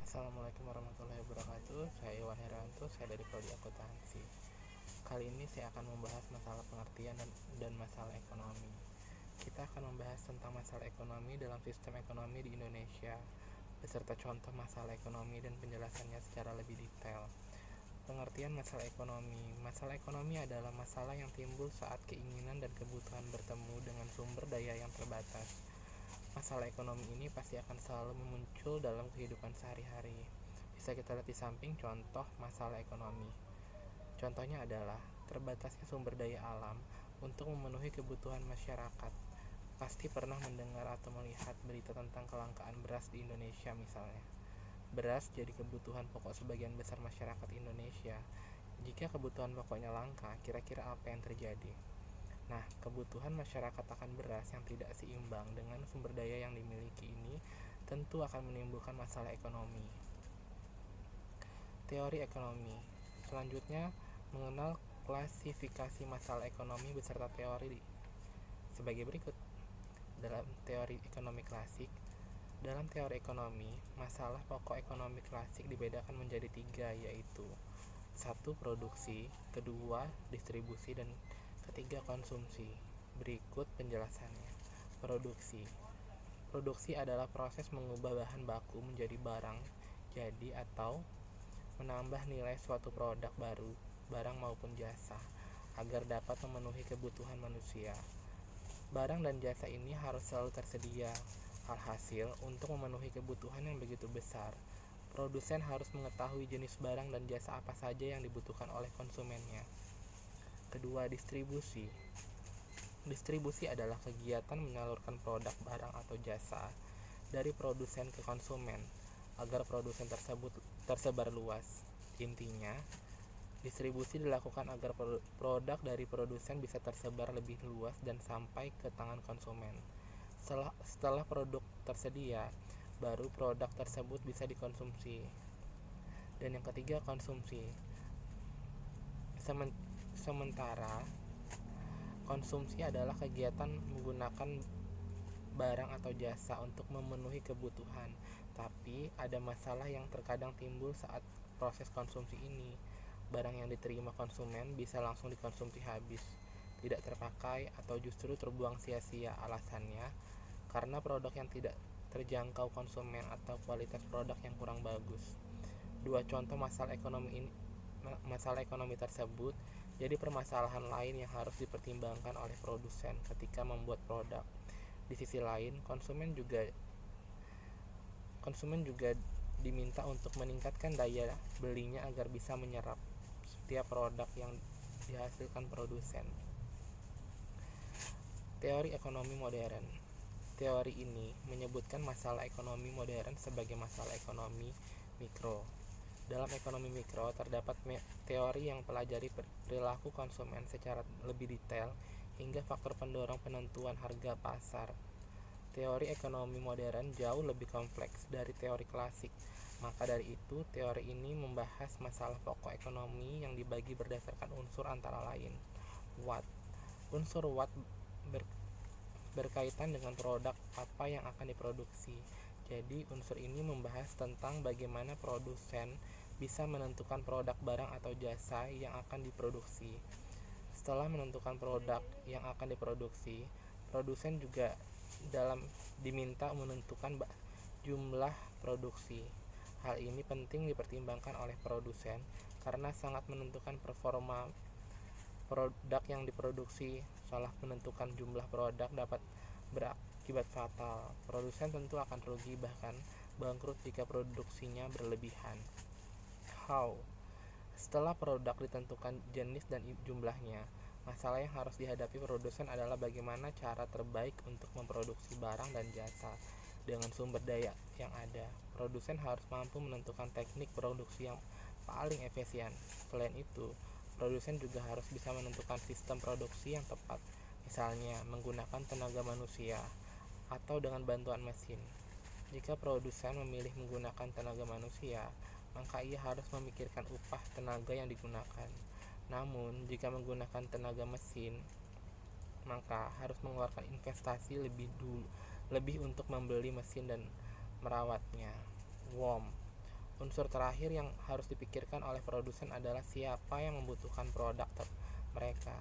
Assalamualaikum warahmatullahi wabarakatuh. Saya Iwan Heranto, saya dari Prodi Akuntansi. Kali ini saya akan membahas masalah pengertian dan masalah ekonomi. Kita akan membahas tentang masalah ekonomi dalam sistem ekonomi di Indonesia, beserta contoh masalah ekonomi dan penjelasannya secara lebih detail. Pengertian masalah ekonomi. Masalah ekonomi adalah masalah yang timbul saat keinginan dan kebutuhan bertemu dengan sumber daya yang terbatas. Masalah ekonomi ini pasti akan selalu muncul dalam kehidupan sehari-hari. Bisa kita lihat di samping contoh masalah ekonomi. Contohnya adalah terbatasnya sumber daya alam untuk memenuhi kebutuhan masyarakat. Pasti pernah mendengar atau melihat berita tentang kelangkaan beras di Indonesia misalnya. Beras jadi kebutuhan pokok sebagian besar masyarakat Indonesia. Jika kebutuhan pokoknya langka, kira-kira apa yang terjadi? Nah, kebutuhan masyarakat akan beras yang tidak seimbang dengan sumber daya yang dimiliki ini tentu akan menimbulkan masalah ekonomi. Teori ekonomi. Selanjutnya, mengenal klasifikasi masalah ekonomi beserta teori sebagai berikut. Dalam teori ekonomi klasik, dalam teori ekonomi, masalah pokok ekonomi klasik dibedakan menjadi 3, yaitu 1. Produksi, kedua distribusi, dan ketiga konsumsi. Berikut penjelasannya. Produksi. Produksi adalah proses mengubah bahan baku menjadi barang jadi atau menambah nilai suatu produk baru, barang maupun jasa, agar dapat memenuhi kebutuhan manusia. Barang dan jasa ini harus selalu tersedia. Alhasil, untuk memenuhi kebutuhan yang begitu besar, produsen harus mengetahui jenis barang dan jasa apa saja yang dibutuhkan oleh konsumennya. Kedua, distribusi. Distribusi adalah kegiatan menyalurkan produk, barang, atau jasa dari produsen ke konsumen agar produsen tersebut tersebar luas. Intinya, distribusi dilakukan agar produk dari produsen bisa tersebar lebih luas dan sampai ke tangan konsumen. Setelah produk tersedia, baru produk tersebut bisa dikonsumsi. Dan yang ketiga, konsumsi. Sementara konsumsi adalah kegiatan menggunakan barang atau jasa untuk memenuhi kebutuhan. Tapi ada masalah yang terkadang timbul saat proses konsumsi ini. Barang yang diterima konsumen bisa langsung dikonsumsi habis, tidak terpakai, atau justru terbuang sia-sia. Alasannya karena produk yang tidak terjangkau konsumen atau kualitas produk yang kurang bagus. Dua contoh masalah ekonomi tersebut jadi permasalahan lain yang harus dipertimbangkan oleh produsen ketika membuat produk. Di sisi lain, konsumen juga diminta untuk meningkatkan daya belinya agar bisa menyerap setiap produk yang dihasilkan produsen. Teori ekonomi modern. Teori ini menyebutkan masalah ekonomi modern sebagai masalah ekonomi mikro. Dalam ekonomi mikro, terdapat teori yang pelajari perilaku konsumen secara lebih detail hingga faktor pendorong penentuan harga pasar. Teori ekonomi modern jauh lebih kompleks dari teori klasik. Maka dari itu, teori ini membahas masalah pokok ekonomi yang dibagi berdasarkan unsur antara lain. What. Unsur what berkaitan dengan produk apa yang akan diproduksi. Jadi, unsur ini membahas tentang bagaimana produsen bisa menentukan produk, barang, atau jasa yang akan diproduksi. Setelah menentukan produk yang akan diproduksi, produsen juga diminta menentukan jumlah produksi. Hal ini penting dipertimbangkan oleh produsen karena sangat menentukan performa produk yang diproduksi. Salah menentukan jumlah produk dapat berakibat fatal. Produsen tentu akan rugi, bahkan bangkrut jika produksinya berlebihan. How? Setelah produk ditentukan jenis dan jumlahnya, masalah yang harus dihadapi produsen adalah bagaimana cara terbaik untuk memproduksi barang dan jasa dengan sumber daya yang ada. Produsen harus mampu menentukan teknik produksi yang paling efisien. Selain itu, produsen juga harus bisa menentukan sistem produksi yang tepat, misalnya menggunakan tenaga manusia atau dengan bantuan mesin. Jika produsen memilih menggunakan tenaga manusia, maka ia harus memikirkan upah tenaga yang digunakan. Namun, jika menggunakan tenaga mesin, maka harus mengeluarkan investasi lebih untuk membeli mesin dan merawatnya. WOM. Unsur terakhir yang harus dipikirkan oleh produsen adalah siapa yang membutuhkan produk mereka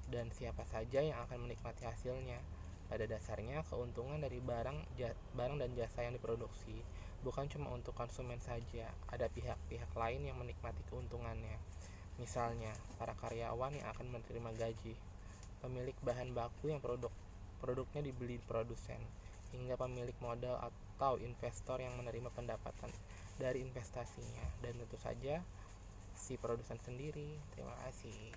dan siapa saja yang akan menikmati hasilnya. Pada dasarnya, keuntungan dari barang dan jasa yang diproduksi bukan cuma untuk konsumen saja. Ada pihak-pihak lain yang menikmati keuntungannya. Misalnya, para karyawan yang akan menerima gaji, pemilik bahan baku yang produknya dibeli produsen, hingga pemilik modal atau investor yang menerima pendapatan dari investasinya, dan tentu saja si produsen sendiri. Terima kasih.